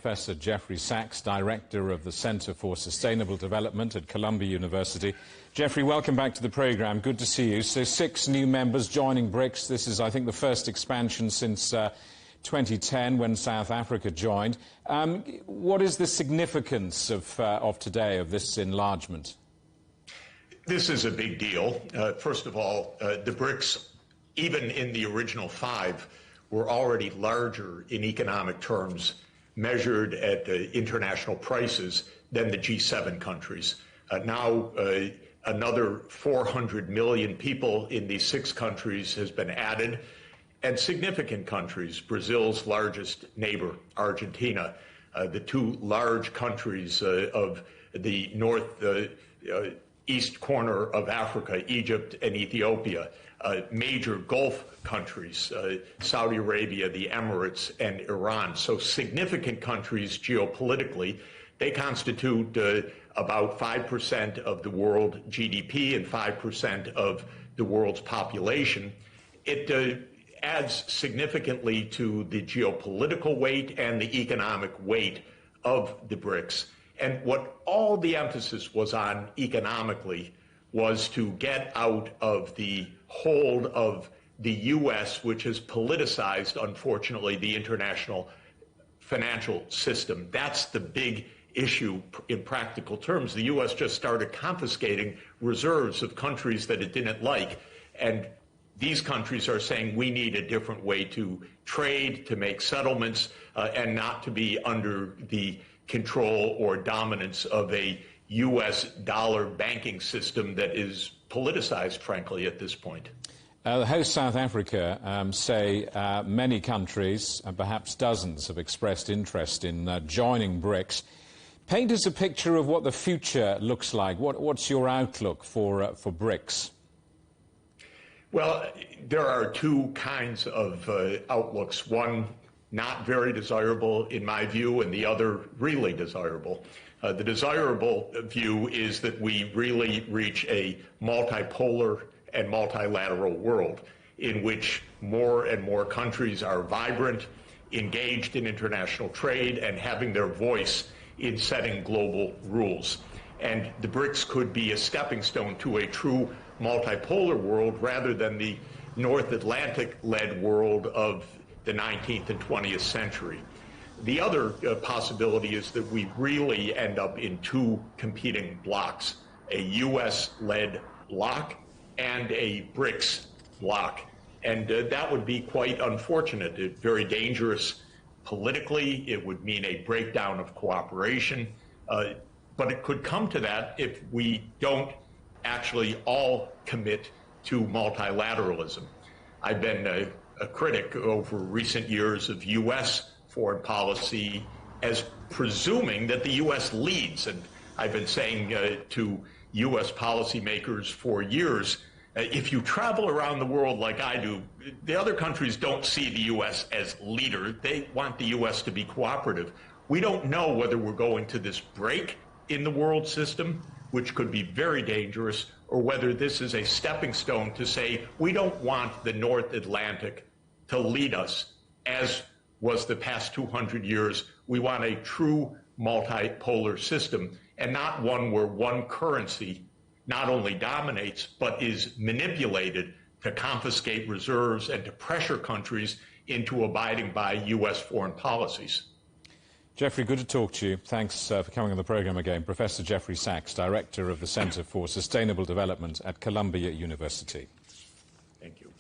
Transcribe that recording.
Professor Jeffrey Sachs, Director of the Center for Sustainable Development at Columbia University. Jeffrey, welcome back to the programme. Good to see you. So 6 new members joining BRICS. This is, I think, the first expansion since 2010 when South Africa joined. What is the significance of today, of this enlargement? This is a big deal. First of all, the BRICS, even in the original 5, were already larger in economic terms, measured at international prices, than the G7 countries. Now, another 400 million people in these 6 countries has been added, and significant countries, Brazil's largest neighbor, Argentina, the 2 large countries of the east corner of Africa, Egypt and Ethiopia, major Gulf countries, Saudi Arabia, the Emirates, and Iran. So significant countries geopolitically. They constitute about 5% of the world GDP and 5% of the world's population. It adds significantly to the geopolitical weight and the economic weight of the BRICS. And what all the emphasis was on economically was to get out of the hold of the U.S., which has politicized, unfortunately, the international financial system. That's the big issue in practical terms. The U.S. just started confiscating reserves of countries that it didn't like, and these countries are saying we need a different way to trade, to make settlements, and not to be under the control or dominance of a U.S. dollar banking system that is politicized, frankly, at this point. The host South Africa say many countries, and perhaps dozens, have expressed interest in joining BRICS. Paint us a picture of what the future looks like. What's your outlook for BRICS? Well, there are 2 kinds of outlooks. One, not very desirable in my view, and the other really desirable. The desirable view is that we really reach a multipolar and multilateral world in which more and more countries are vibrant, engaged in international trade, and having their voice in setting global rules. And the BRICS could be a stepping stone to a true multipolar world rather than the North Atlantic-led world of the 19th and 20th century. The other possibility is that we really end up in 2 competing blocks, a U.S.-led bloc and a BRICS bloc. And that would be quite unfortunate, very dangerous politically. It would mean a breakdown of cooperation. But it could come to that if we don't actually all commit to multilateralism. I've been a critic over recent years of U.S. foreign policy as presuming that the U.S. leads. And I've been saying to U.S. policymakers for years, if you travel around the world like I do, the other countries don't see the U.S. as leader. They want the U.S. to be cooperative. We don't know whether we're going to this break in the world system, which could be very dangerous, or whether this is a stepping stone to say we don't want the North Atlantic to lead us, as was the past 200 years. We want a true multipolar system, and not one where one currency not only dominates, but is manipulated to confiscate reserves and to pressure countries into abiding by U.S. foreign policies. Jeffrey, good to talk to you. Thanks for coming on the programme again. Professor Jeffrey Sachs, Director of the Center for Sustainable Development at Columbia University. Thank you.